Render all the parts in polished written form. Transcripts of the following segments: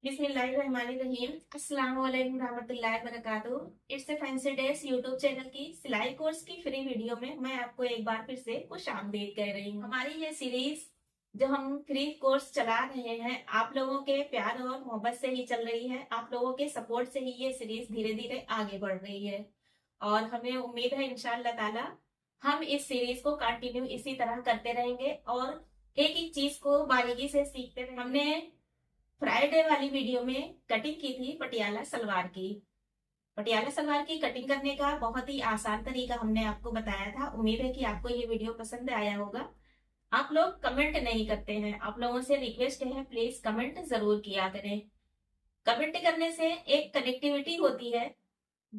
बिस्मिल्लाहिर्रहमानिर्रहीम। अस्सलाम वालेकुम रहमतुल्लाहि व बरकातुहू। It's a fancy days YouTube channel की सिलाई कोर्स की फ्री वीडियो में मैं आपको एक बार फिर से खुशामदीद कह रही हूँ। हमारी ये सीरीज जो हम फ्री कोर्स चला रहे हैं, आप लोगों के प्यार और मोहब्बत से ही चल रही है। आप लोगों के सपोर्ट से ही ये सीरीज धीरे धीरे आगे बढ़ रही है और हमें उम्मीद है इंशाअल्लाह ताला हम इस सीरीज को कंटिन्यू इसी तरह करते रहेंगे और एक एक चीज को बारीकी से सीखते रहेंगे। हमने फ्राइडे वाली वीडियो में कटिंग की थी पटियाला सलवार की। पटियाला सलवार की कटिंग करने का बहुत ही आसान तरीका हमने आपको बताया था। उम्मीद है कि आपको ये वीडियो पसंद आया होगा। आप लोग कमेंट नहीं करते हैं, आप लोगों से रिक्वेस्ट है प्लीज कमेंट जरूर किया करें। कमेंट करने से एक कनेक्टिविटी होती है।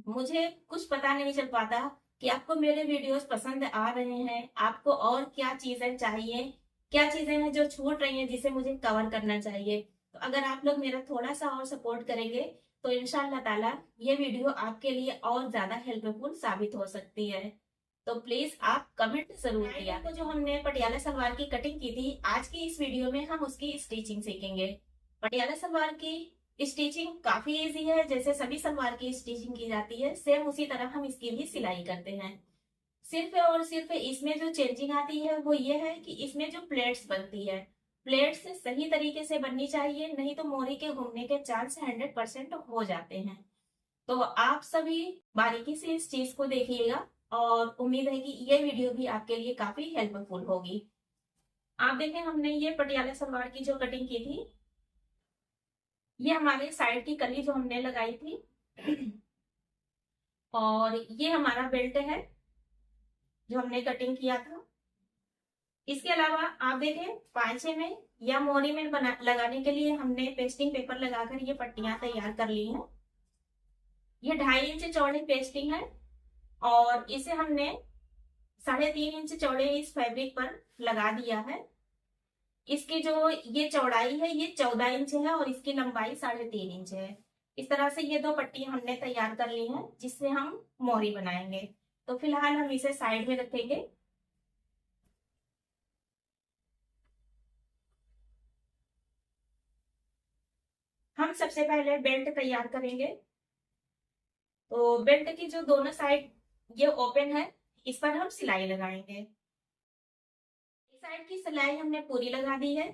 मुझे कुछ पता नहीं चल पाता कि आपको मेरे वीडियोस पसंद आ रहे हैं, आपको और क्या चीजें चाहिए, क्या चीजें हैं जो छूट रही हैं जिसे मुझे कवर करना चाहिए। तो अगर आप लोग मेरा थोड़ा सा और सपोर्ट करेंगे तो इंशाल्लाह ताला ये वीडियो आपके लिए और ज्यादा हेल्पफुल साबित हो सकती है। तो प्लीज आप कमेंट जरूर किया। तो जो हमने पटियाला सलवार की कटिंग की थी, आज की इस वीडियो में हम उसकी स्टिचिंग सीखेंगे। पटियाला सलवार की स्टिचिंग काफी इजी है, जैसे सभी सलवार की स्टिचिंग की जाती है सेम उसी तरह हम इसकी भी सिलाई करते हैं। सिर्फ और सिर्फ इसमें जो चेंजिंग आती है वो ये है कि इसमें जो प्लेट्स बनती है, प्लेट्स सही तरीके से बननी चाहिए, नहीं तो मोरी के घूमने के चांस 100% हो जाते हैं। तो आप सभी बारीकी से इस चीज को देखिएगा और उम्मीद है कि ये वीडियो भी आपके लिए काफी हेल्पफुल होगी। आप देखें, हमने ये पटियाला सलवार की जो कटिंग की थी, ये हमारे साइड की कली जो हमने लगाई थी और ये हमारा बेल्ट है जो हमने कटिंग किया था। इसके अलावा आप देखें, पांचे में या मोरी में लगाने के लिए हमने पेस्टिंग पेपर लगाकर ये पट्टियां तैयार कर ली हैं। ये 2.5 इंच चौड़ी पेस्टिंग है और इसे हमने 3.5 इंच चौड़े इस फैब्रिक पर लगा दिया है। इसकी जो ये चौड़ाई है ये 14 इंच है और इसकी लंबाई 3.5 इंच है। इस तरह से ये दो पट्टियां हमने तैयार कर ली हैं जिससे हम मोरी बनाएंगे। तो फिलहाल हम इसे साइड में रखेंगे। हम सबसे पहले बेल्ट तैयार करेंगे। तो बेल्ट की जो दोनों साइड ये ओपन है, इस पर हम सिलाई लगाएंगे। इस साइड की सिलाई हमने पूरी लगा दी है।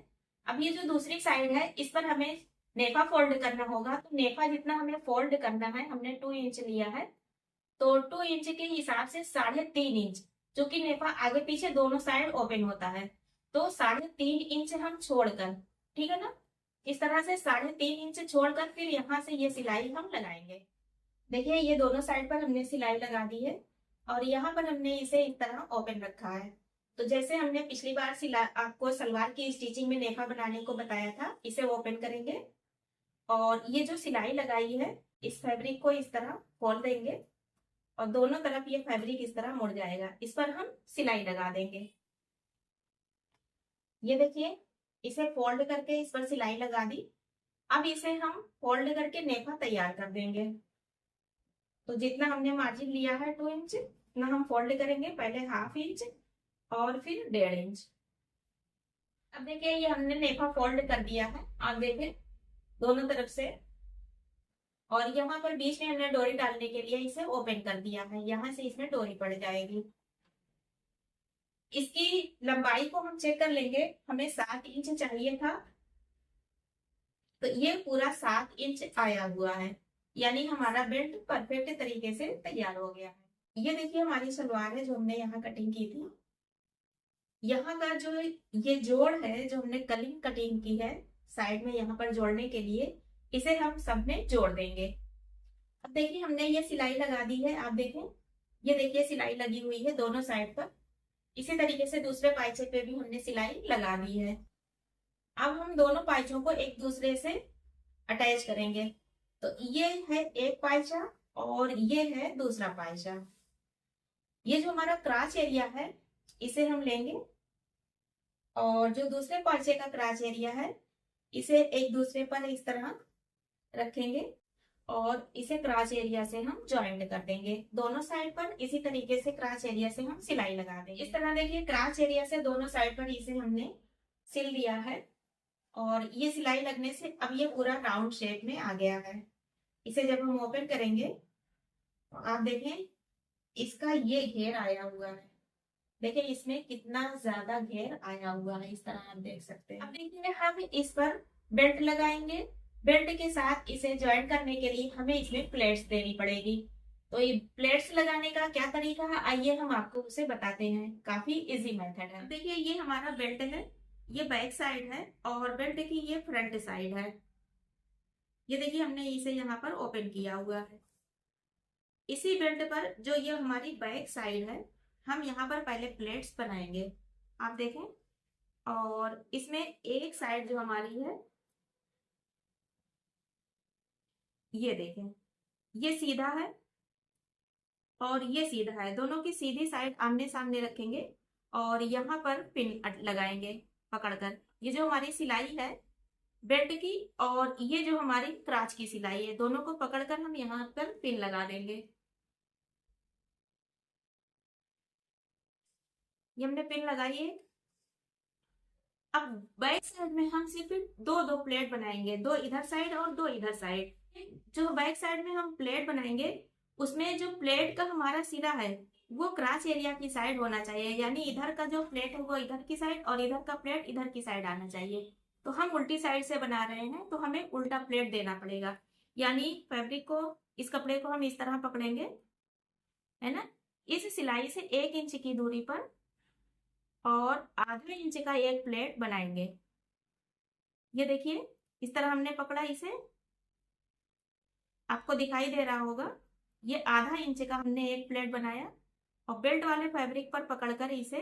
अब ये जो दूसरी साइड है इस पर हमें नेफा फोल्ड करना होगा। तो नेफा जितना हमें फोल्ड करना है, हमने 2 इंच लिया है, तो 2 इंच के हिसाब से 3.5 इंच, जो कि नेफा आगे पीछे दोनों साइड ओपन होता है, तो 3.5 इंच हम छोड़कर, ठीक है ना, इस तरह से 3.5 इंच छोड़कर फिर यहाँ से ये सिलाई हम लगाएंगे। देखिए, ये दोनों साइड पर हमने सिलाई लगा दी है और यहाँ पर हमने इसे इस तरह ओपन रखा है। तो जैसे हमने पिछली बार आपको सलवार की स्टिचिंग में नेफा बनाने को बताया था, इसे ओपन करेंगे और ये जो सिलाई लगाई है इस फैब्रिक को इस तरह खोल देंगे और दोनों तरफ ये फैब्रिक इस तरह मुड़ जाएगा। इस पर हम सिलाई लगा देंगे। ये देखिए, इसे फोल्ड करके इस पर सिलाई लगा दी। अब इसे हम फोल्ड करके नेफा तैयार कर देंगे। तो जितना हमने मार्जिन लिया है 2 इंच, उतना हम फोल्ड करेंगे, पहले 1/2 इंच और फिर 1.5 इंच। अब देखिए, ये हमने नेफा फोल्ड कर दिया है, आप देखें दोनों तरफ से, और यहाँ पर बीच में हमने डोरी डालने के लिए इसे ओपन कर दिया है, यहाँ से इसमें डोरी पड़ जाएगी। इसकी लंबाई को हम चेक कर लेंगे। हमें 7 इंच चाहिए था, तो ये पूरा 7 इंच आया हुआ है, यानी हमारा बेल्ट परफेक्ट तरीके से तैयार हो गया है। ये देखिए, हमारी सलवार है जो हमने यहाँ कटिंग की थी। यहाँ का जो ये जोड़ है जो हमने कलिंग कटिंग की है साइड में यहाँ पर जोड़ने के लिए, इसे हम सब में जोड़ देंगे। अब देखिए, हमने ये सिलाई लगा दी है, आप देखें, ये देखिए सिलाई लगी हुई है दोनों साइड पर। इसी तरीके से दूसरे पाइचे पे भी हमने सिलाई लगा दी है। अब हम दोनों पाइचों को एक दूसरे से अटैच करेंगे। तो ये है एक पाइचा और ये है दूसरा पाइचा। ये जो हमारा क्राच एरिया है इसे हम लेंगे और जो दूसरे पाइचे का क्राच एरिया है इसे एक दूसरे पर इस तरह रखेंगे और इसे क्राच एरिया से हम ज्वाइंट कर देंगे। दोनों साइड पर इसी तरीके से क्राच एरिया से हम सिलाई लगा देंगे। इस तरह देखिए, क्राच एरिया से दोनों साइड पर इसे हमने सिल दिया है और ये सिलाई लगने से अब ये पूरा राउंड शेप में आ गया है। इसे जब हम ओपन करेंगे तो आप देखें इसका ये घेर आया हुआ है। देखिए इसमें कितना ज्यादा घेर आया हुआ है, इस तरह आप देख सकते हैं। अब देखिए हम इस पर बेल्ट लगाएंगे। बेल्ट के साथ इसे ज्वाइन करने के लिए हमें इसमें प्लेट्स देनी पड़ेगी। तो ये प्लेट्स लगाने का क्या तरीका है, आइए हम आपको उसे बताते हैं। काफी इजी मेथड है। देखिए ये हमारा बेल्ट है, ये बैक साइड है और बेल्ट की ये फ्रंट साइड है। ये देखिए हमने इसे यहाँ पर ओपन किया हुआ है। इसी बेल्ट पर जो ये हमारी बैक साइड है, हम यहाँ पर पहले प्लेट्स बनाएंगे। आप देखें, और इसमें एक साइड जो हमारी है, ये देखें, ये सीधा है और ये सीधा है। दोनों की सीधी साइड आमने सामने रखेंगे और यहाँ पर पिन लगाएंगे पकड़कर। ये जो हमारी सिलाई है बेल्ट की और ये जो हमारी क्राच की सिलाई है, दोनों को पकड़कर हम यहाँ पर पिन लगा देंगे। ये हमने पिन लगाई है। अब बैक साइड में हम सिर्फ दो दो प्लेट बनाएंगे, दो इधर साइड और दो इधर साइड। जो बैक साइड में हम प्लेट बनाएंगे उसमें जो प्लेट का हमारा सिरा है वो क्राच एरिया की साइड होना चाहिए, यानी इधर का जो प्लेट है वो इधर की साइड और इधर का प्लेट इधर की साइड आना चाहिए। तो हम उल्टी साइड से बना रहे हैं तो हमें उल्टा प्लेट देना पड़ेगा। यानी फैब्रिक को, इस कपड़े को हम इस तरह पकड़ेंगे, है ना, इस सिलाई से 1 इंच की दूरी पर और आधा इंच का एक प्लेट बनाएंगे। ये देखिए इस तरह हमने पकड़ा इसे, आपको दिखाई दे रहा होगा। ये आधा इंच का हमने एक प्लेट बनाया और बेल्ट वाले फैब्रिक पर पकड़कर इसे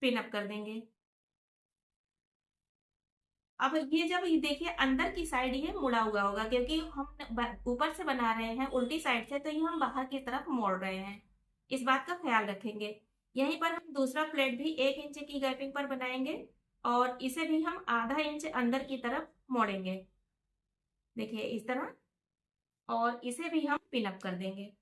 पिन अप कर देंगे। अब ये जब ये देखिए अंदर की साइड ये मुड़ा हुआ होगा, क्योंकि हम ऊपर से बना रहे हैं उल्टी साइड से, तो ये हम बाहर की तरफ मोड़ रहे हैं। इस बात का ख्याल रखेंगे। यहीं पर हम दूसरा प्लेट भी 1 इंच की गैपिंग पर बनाएंगे और इसे भी हम आधा इंच अंदर की तरफ मोड़ेंगे। देखिए इस तरह, और इसे भी हम पिन अप कर देंगे।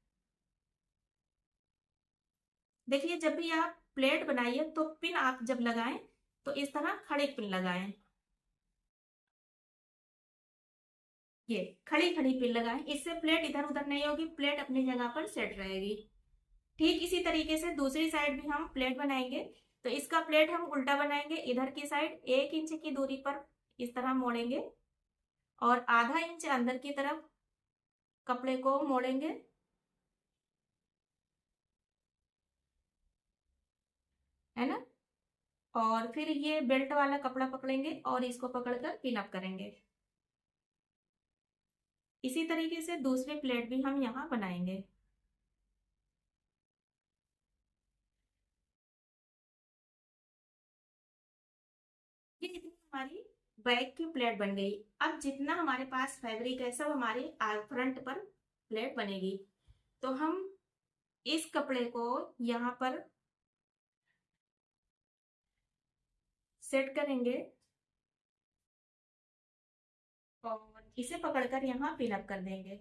देखिए जब भी आप प्लेट बनाइए तो पिन आप जब लगाएं तो इस तरह खड़े पिन लगाएं। ये खड़ी खड़ी पिन लगाएं, इससे प्लेट इधर उधर नहीं होगी, प्लेट अपनी जगह पर सेट रहेगी। ठीक इसी तरीके से दूसरी साइड भी हम प्लेट बनाएंगे। तो इसका प्लेट हम उल्टा बनाएंगे, इधर की साइड 1 इंच की दूरी पर इस तरह मोड़ेंगे और आधा इंच अंदर की तरफ कपड़े को मोड़ेंगे, है ना, और फिर ये बेल्ट वाला कपड़ा पकड़ेंगे और इसको पकड़कर पिन अप करेंगे। इसी तरीके से दूसरे प्लेट भी हम यहाँ बनाएंगे। ये इतनी हमारी बैक की प्लेट बन गई। अब जितना हमारे पास फैब्रिक है सब हमारे फ्रंट पर प्लेट बनेगी। तो हम इस कपड़े को यहाँ पर सेट करेंगे और इसे पकड़कर यहाँ पिन अप कर देंगे।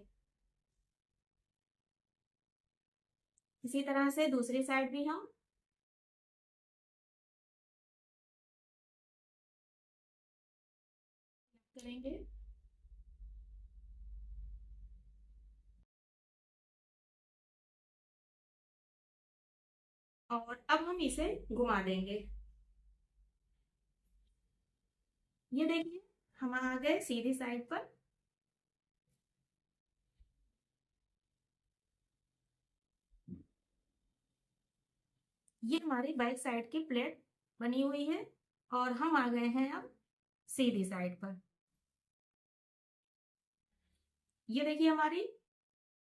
इसी तरह से दूसरी साइड भी हम करेंगे। और अब हम इसे घुमा देंगे। ये देखिए हम आ गए सीधी साइड पर। ये हमारी बैक साइड की प्लेट बनी हुई है और हम आ गए हैं अब सीधी साइड पर। ये देखिए हमारी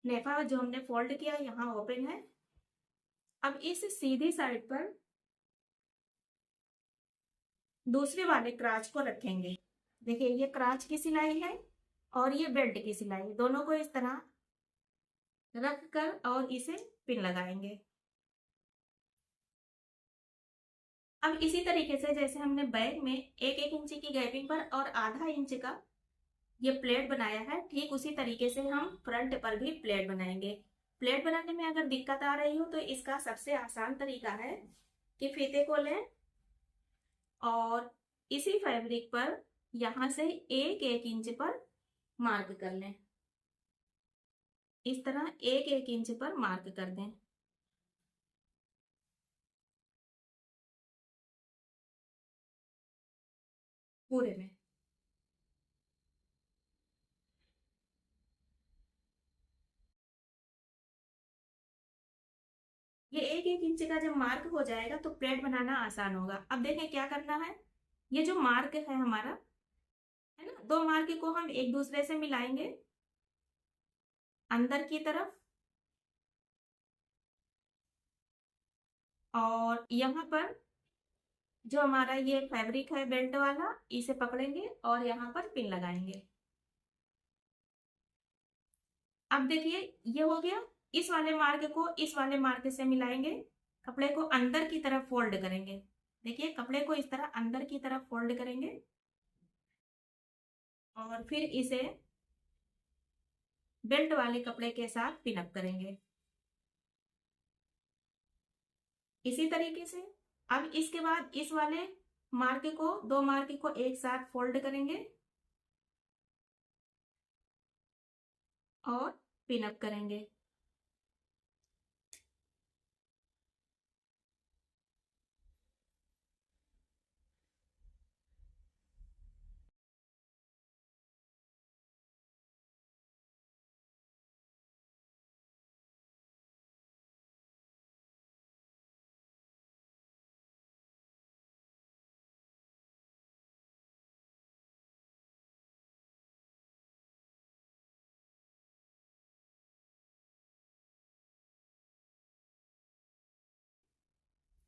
नेफा जो हमने फोल्ड किया यहाँ ओपन है। अब इस सीधी साइड पर दूसरे वाले क्राच को रखेंगे। देखिए ये क्राच की सिलाई है और ये बेल्ट की सिलाई, दोनों को इस तरह रख कर और इसे पिन लगाएंगे। अब इसी तरीके से जैसे हमने बैक में 1-1 इंच की गैपिंग पर और आधा इंच का ये प्लेट बनाया है, ठीक उसी तरीके से हम फ्रंट पर भी प्लेट बनाएंगे। प्लेट बनाने में अगर दिक्कत आ रही हो तो इसका सबसे आसान तरीका है कि फीते को लें और इसी फैब्रिक पर यहां से 1-1 इंच पर मार्क कर लें। इस तरह 1-1 इंच पर मार्क कर दें। पूरे में ये 1-1 इंच का जब मार्क हो जाएगा तो प्लेट बनाना आसान होगा। अब देखें क्या करना है। ये जो मार्क है हमारा, है ना, दो मार्क को हम एक दूसरे से मिलाएंगे अंदर की तरफ, और यहाँ पर जो हमारा ये फैब्रिक है बेल्ट वाला, इसे पकड़ेंगे और यहाँ पर पिन लगाएंगे। अब देखिए ये हो गया। इस वाले मार्क को इस वाले मार्क से मिलाएंगे, कपड़े को अंदर की तरफ फोल्ड करेंगे। देखिए कपड़े को इस तरह अंदर की तरफ फोल्ड करेंगे और फिर इसे बेल्ट वाले कपड़े के साथ पिन अप करेंगे इसी तरीके से। अब इसके बाद इस वाले मार्क को, दो मार्क को एक साथ फोल्ड करेंगे और पिन अप करेंगे।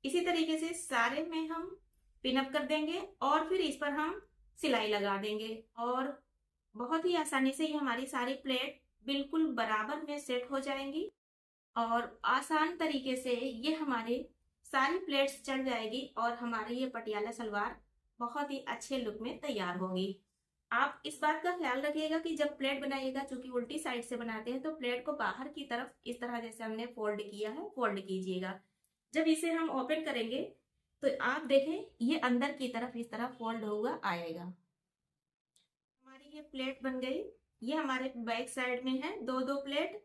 इसी तरीके से सारे में हम पिन अप कर देंगे और फिर इस पर हम सिलाई लगा देंगे और बहुत ही आसानी से ये हमारी सारी प्लेट बिल्कुल बराबर में सेट हो जाएंगी और आसान तरीके से ये हमारी सारी प्लेट्स चढ़ जाएगी और हमारी ये पटियाला सलवार बहुत ही अच्छे लुक में तैयार होगी। आप इस बात का ख्याल रखिएगा कि जब प्लेट बनाइएगा, चूंकि उल्टी साइड से बनाते हैं, तो प्लेट को बाहर की तरफ इस तरह जैसे हमने फोल्ड किया है फोल्ड कीजिएगा। जब इसे हम ओपन करेंगे तो आप देखें ये अंदर की तरफ इस तरह फोल्ड हुआ आएगा। हमारी ये प्लेट बन गई। ये हमारे बैक साइड में है दो दो प्लेट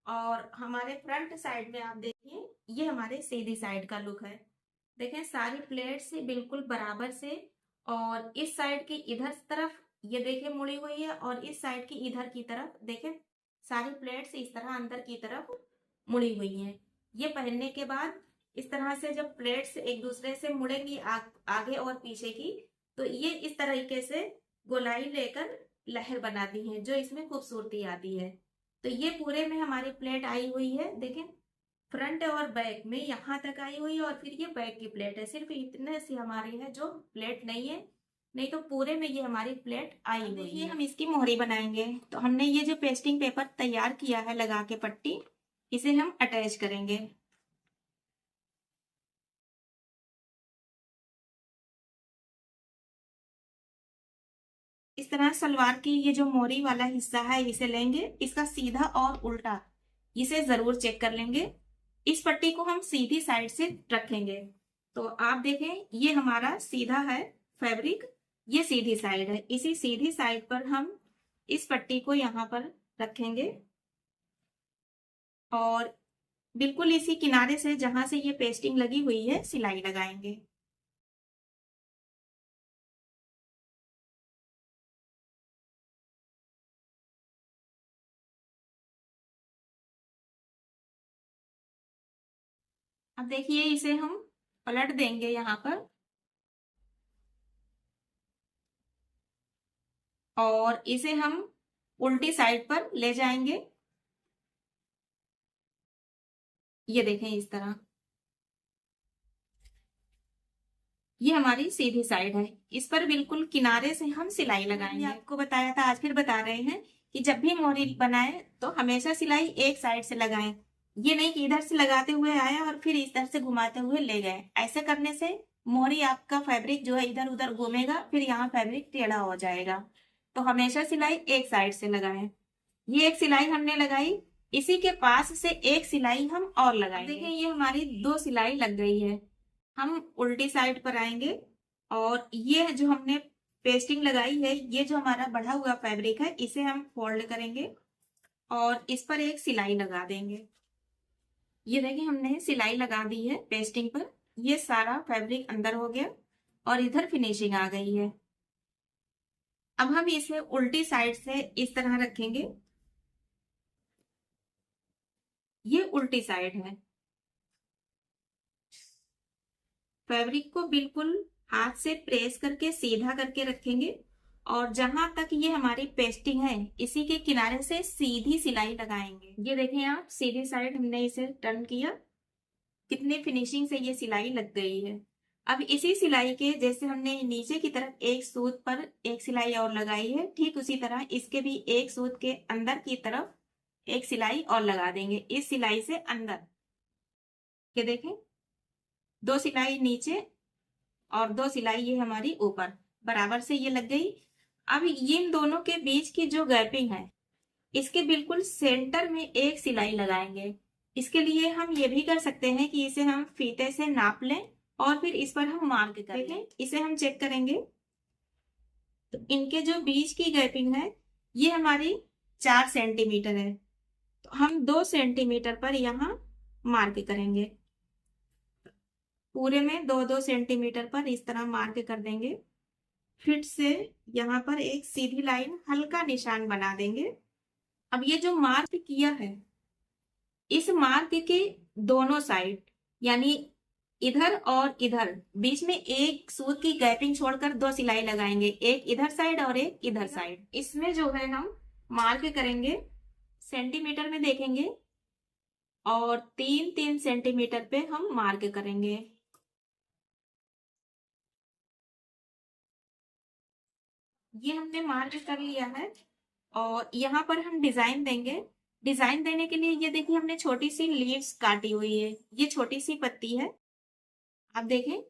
और हमारे फ्रंट साइड में आप देखिए ये हमारे सीधी साइड का लुक है। देखें सारी प्लेट से बिल्कुल बराबर से, और इस साइड की इधर तरफ ये देखें मुड़ी हुई है और इस साइड की इधर की तरफ देखें सारी प्लेट्स इस तरह अंदर की तरफ मुड़ी हुई हैं। ये पहनने के बाद इस तरह से जब प्लेट्स एक दूसरे से मुड़ेंगी आगे और पीछे की, तो ये इस तरीके से गोलाई लेकर लहर बनाती हैं जो इसमें खूबसूरती आती है। तो ये पूरे में हमारी प्लेट आई हुई है। देखें फ्रंट और बैक में यहाँ तक आई हुई है और फिर ये बैक की प्लेट है। सिर्फ इतने सी हमारी है जो प्लेट नहीं है, नहीं तो पूरे में ये हमारी प्लेट आई हुई है। हम इसकी मोहरी बनाएंगे। तो हमने ये जो पेस्टिंग पेपर तैयार किया है लगा के पट्टी, इसे हम अटैच करेंगे। इस तरह सलवार की ये जो मोरी वाला हिस्सा है इसे लेंगे, इसका सीधा और उल्टा इसे जरूर चेक कर लेंगे। इस पट्टी को हम सीधी साइड से रखेंगे। तो आप देखें ये हमारा सीधा है फैब्रिक, ये सीधी साइड है। इसी सीधी साइड पर हम इस पट्टी को यहाँ पर रखेंगे और बिल्कुल इसी किनारे से जहां से ये पेस्टिंग लगी हुई है सिलाई लगाएंगे। अब देखिए इसे हम पलट देंगे यहाँ पर और इसे हम उल्टी साइड पर ले जाएंगे। ये देखें इस तरह ये हमारी सीधी साइड है। इस पर बिल्कुल किनारे से हम सिलाई लगाएंगे। आपको बताया था, आज फिर बता रहे हैं कि जब भी मोरी बनाए तो हमेशा सिलाई एक साइड से लगाएं। ये नहीं कि इधर से लगाते हुए आए और फिर इधर से घुमाते हुए ले गए। ऐसे करने से मोरी आपका फैब्रिक जो है इधर उधर घूमेगा, फिर यहाँ फैब्रिक टेढ़ा हो जाएगा। तो हमेशा सिलाई एक साइड से लगाएं। ये एक सिलाई हमने लगाई, इसी के पास से एक सिलाई हम और लगाएंगे। देखिए ये हमारी दो सिलाई लग गई है। हम उल्टी साइड पर आएंगे और ये जो हमने पेस्टिंग लगाई है, ये जो हमारा बढ़ा हुआ फैब्रिक है, इसे हम फोल्ड करेंगे और इस पर एक सिलाई लगा देंगे। ये देखिए हमने सिलाई लगा दी है पेस्टिंग पर। ये सारा फैब्रिक अंदर हो गया और इधर फिनिशिंग आ गई है। अब हम इसे उल्टी साइड से इस तरह रखेंगे। ये उल्टी साइड है। फैब्रिक को बिल्कुल हाथ से प्रेस करके सीधा करके रखेंगे और जहां तक ये हमारी पेस्टिंग है, इसी के किनारे से सीधी सिलाई लगाएंगे। ये देखें आप, सीधी साइड हमने इसे टर्न किया, कितने फिनिशिंग से ये सिलाई लग गई है। अब इसी सिलाई के जैसे हमने नीचे की तरफ एक सूत पर एक सिलाई और लगाई है, ठीक उसी तरह इसके भी एक सूत के अंदर की तरफ एक सिलाई और लगा देंगे, इस सिलाई से अंदर। ये देखें, 2 सिलाई नीचे और 2 सिलाई ये हमारी ऊपर, बराबर से ये लग गई। अब इन दोनों के बीच की जो गैपिंग है, इसके बिल्कुल सेंटर में एक सिलाई लगाएंगे। इसके लिए हम ये भी कर सकते हैं कि इसे हम फीते से नाप लें और फिर इस पर हम मार्क कर लें। इसे हम चेक करेंगे तो इनके जो बीच की गैपिंग है, ये हमारी 4 सेंटीमीटर है। तो हम 2 सेंटीमीटर पर यहाँ मार्क करेंगे। पूरे में 2-2 सेंटीमीटर पर इस तरह मार्क कर देंगे। फिर से यहाँ पर एक सीधी लाइन, हल्का निशान बना देंगे। अब ये जो मार्क किया है, इस मार्क के दोनों साइड, यानी इधर और इधर, बीच में एक सूत की गैपिंग छोड़कर 2 सिलाई लगाएंगे, एक इधर साइड और एक इधर साइड। इसमें जो है हम मार्क करेंगे, सेंटीमीटर में देखेंगे और 3-3 सेंटीमीटर पे हम मार्क करेंगे। ये हमने मार्क कर लिया है और यहाँ पर हम डिजाइन देंगे। डिजाइन देने के लिए ये देखिए हमने छोटी सी लीव्स काटी हुई है, ये छोटी सी पत्ती है। आप देखें,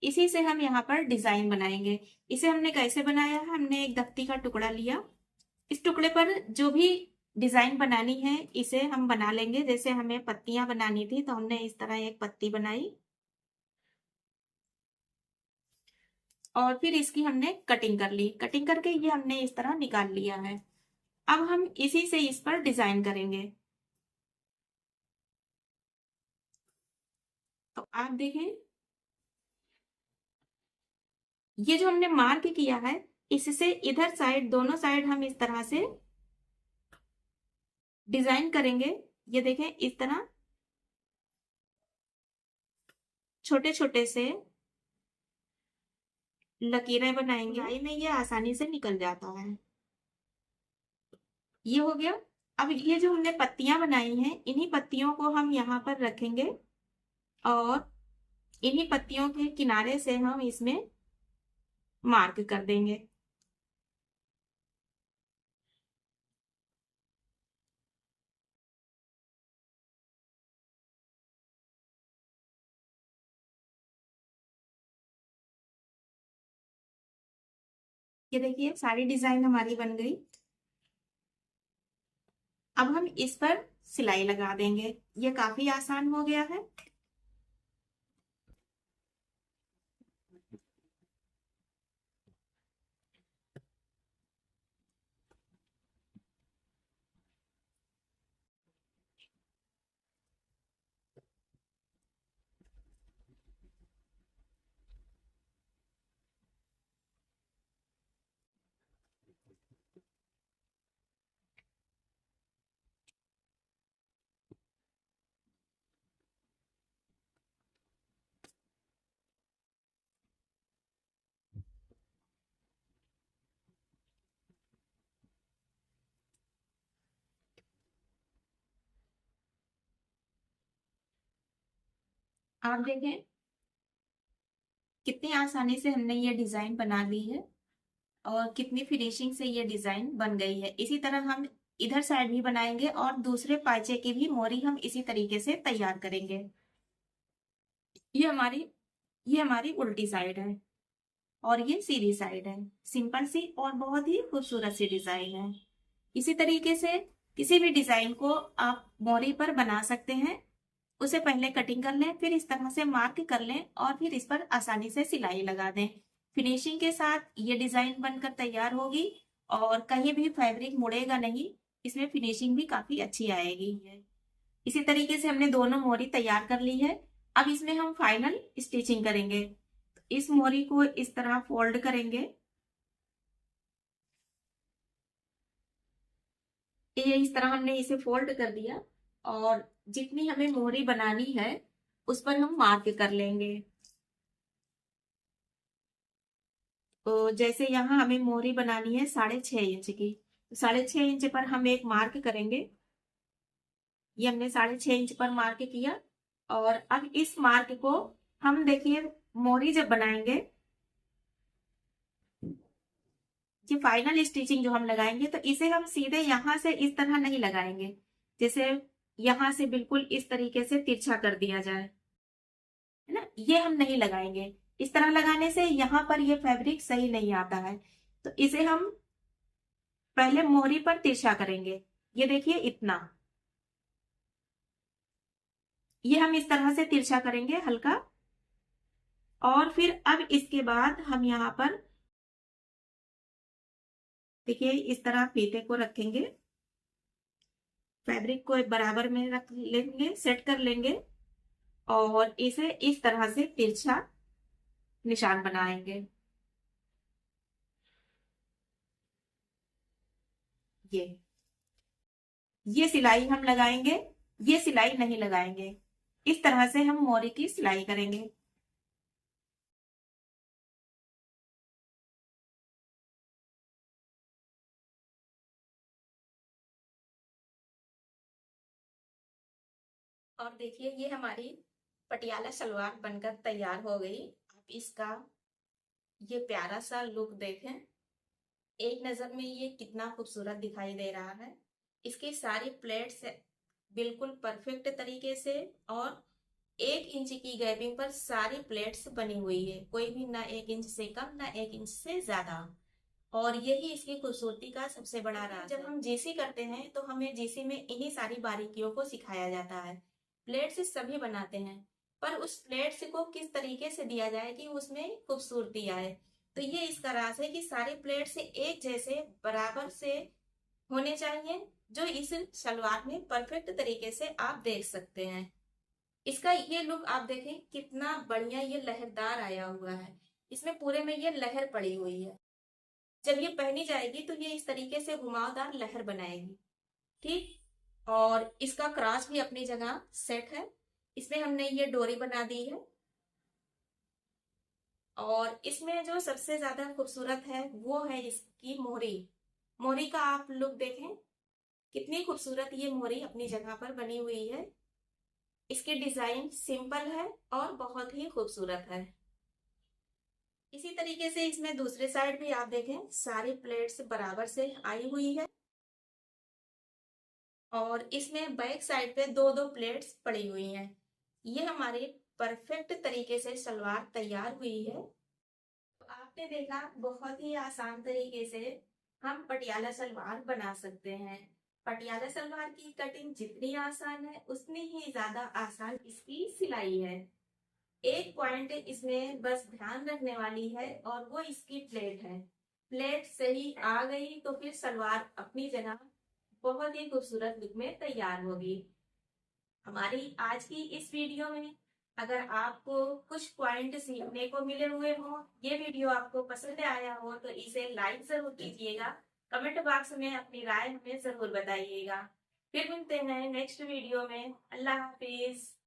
इसी से हम यहाँ पर डिजाइन बनाएंगे। इसे हमने कैसे बनाया है, हमने एक दफ्ती का टुकड़ा लिया, इस टुकड़े पर जो भी डिजाइन बनानी है इसे हम बना लेंगे। जैसे हमें पत्तियां बनानी थी तो हमने इस तरह एक पत्ती बनाई और फिर इसकी हमने कटिंग कर ली। कटिंग करके ये हमने इस तरह निकाल लिया है। अब हम इसी से इस पर डिजाइन करेंगे। तो आप देखें, ये जो हमने मार्क किया है, इससे इधर साइड, दोनों साइड हम इस तरह से डिजाइन करेंगे। ये देखें, इस तरह छोटे छोटे से लकीरें बनाएंगे। सिलाई में ये आसानी से निकल जाता है। ये हो गया। अब ये जो हमने पत्तियां बनाई हैं, इन्हीं पत्तियों को हम यहाँ पर रखेंगे और इन्हीं पत्तियों के किनारे से हम इसमें मार्क कर देंगे। ये देखिए सारी डिजाइन हमारी बन गई। अब हम इस पर सिलाई लगा देंगे। ये काफी आसान हो गया है। आप देखें कितनी आसानी से हमने ये डिजाइन बना ली है और कितनी फिनिशिंग से ये डिजाइन बन गई है। इसी तरह हम इधर साइड भी बनाएंगे और दूसरे पाइचे की भी मोरी हम इसी तरीके से तैयार करेंगे। ये हमारी ये हमारी उल्टी साइड है और ये सीधी साइड है। सिंपल सी और बहुत ही खूबसूरत सी डिजाइन है। इसी तरीके से किसी भी डिजाइन को आप मोरी पर बना सकते हैं। उसे पहले कटिंग कर लें, फिर इस तरह से मार्क कर लें और फिर इस पर आसानी से सिलाई लगा दें। फिनिशिंग के साथ ये डिजाइन बनकर तैयार होगी और कहीं भी फैब्रिक मुड़ेगा नहीं। इसमें फिनिशिंग भी काफी अच्छी आएगी। इसी तरीके से हमने दोनों मोरी तैयार कर ली है। अब इसमें हम फाइनल स्टिचिंग करेंगे। इस मोरी को इस तरह फोल्ड करेंगे। ये इस तरह हमने इसे फोल्ड कर दिया और जितनी हमें मोरी बनानी है उस पर हम मार्क कर लेंगे। तो जैसे यहाँ हमें मोरी बनानी है 6.5 इंच की, तो 6.5 इंच पर हम एक मार्क करेंगे। ये हमने 6.5 इंच पर मार्क किया और अब इस मार्क को हम देखिए मोरी जब बनाएंगे, ये फाइनल स्टिचिंग जो हम लगाएंगे तो इसे हम सीधे यहां से इस तरह नहीं लगाएंगे, जैसे यहां से बिल्कुल इस तरीके से तिरछा कर दिया जाए, है ना। ये हम नहीं लगाएंगे। इस तरह लगाने से यहाँ पर ये फैब्रिक सही नहीं आता है। तो इसे हम पहले मोहरी पर तिरछा करेंगे। ये देखिए इतना, ये हम इस तरह से तिरछा करेंगे हल्का। और फिर अब इसके बाद हम यहाँ पर देखिए इस तरह फीते को रखेंगे, फैब्रिक को बराबर में रख लेंगे, सेट कर लेंगे और इसे इस तरह से तिरछा निशान बनाएंगे। ये सिलाई हम लगाएंगे, ये सिलाई नहीं लगाएंगे। इस तरह से हम मोरी की सिलाई करेंगे। और देखिए ये हमारी पटियाला सलवार बनकर तैयार हो गई। आप इसका ये प्यारा सा लुक देखें, एक नजर में ये कितना खूबसूरत दिखाई दे रहा है। इसकी सारी प्लेट्स बिल्कुल परफेक्ट तरीके से और 1 इंच की गैपिंग पर सारी प्लेट्स बनी हुई है, कोई भी ना 1 इंच से कम ना 1 इंच से ज्यादा। और यही इसकी खूबसूरती का सबसे बड़ा राज है। जब हम जीसी करते हैं तो हमें जीसी में इन्हीं सारी बारीकियों को सिखाया जाता है। प्लेट्स सभी बनाते हैं, पर उस प्लेट्स को किस तरीके से दिया जाए कि उसमें खूबसूरती आए। तो ये इसका राज है कि सारे प्लेट्स एक जैसे बराबर से होने चाहिए, जो इस सलवार में परफेक्ट तरीके से आप देख सकते हैं। इसका ये लुक आप देखें कितना बढ़िया ये लहरदार आया हुआ है। इसमें पूरे में ये लहर पड़ी हुई है। जब ये पहनी जाएगी तो ये इस तरीके से घुमावदार लहर बनाएगी। ठीक, और इसका क्रास भी अपनी जगह सेट है। इसमें हमने ये डोरी बना दी है और इसमें जो सबसे ज्यादा खूबसूरत है वो है इसकी मोहरी। मोहरी का आप लुक देखें, कितनी खूबसूरत ये मोहरी अपनी जगह पर बनी हुई है। इसकी डिजाइन सिंपल है और बहुत ही खूबसूरत है। इसी तरीके से इसमें दूसरे साइड भी आप देखें सारी प्लेट्स बराबर से आई हुई है और इसमें बैक साइड पे दो दो प्लेट्स पड़ी हुई हैं। ये हमारी परफेक्ट तरीके से सलवार तैयार हुई है। तो आपने देखा बहुत ही आसान तरीके से हम पटियाला सलवार बना सकते हैं। पटियाला सलवार की कटिंग जितनी आसान है उतनी ही ज्यादा आसान इसकी सिलाई है। एक पॉइंट इसमें बस ध्यान रखने वाली है और वो इसकी प्लेट है। प्लेट सही आ गई तो फिर सलवार अपनी जगह बहुत ही खूबसूरत लुक में तैयार होगी। हमारी आज की इस वीडियो में अगर आपको कुछ पॉइंट सीखने को मिले हुए हो, ये वीडियो आपको पसंद आया हो तो इसे लाइक जरूर कीजिएगा। कमेंट बॉक्स में अपनी राय हमें जरूर बताइएगा। फिर मिलते हैं नेक्स्ट वीडियो में। अल्लाह हाफिज।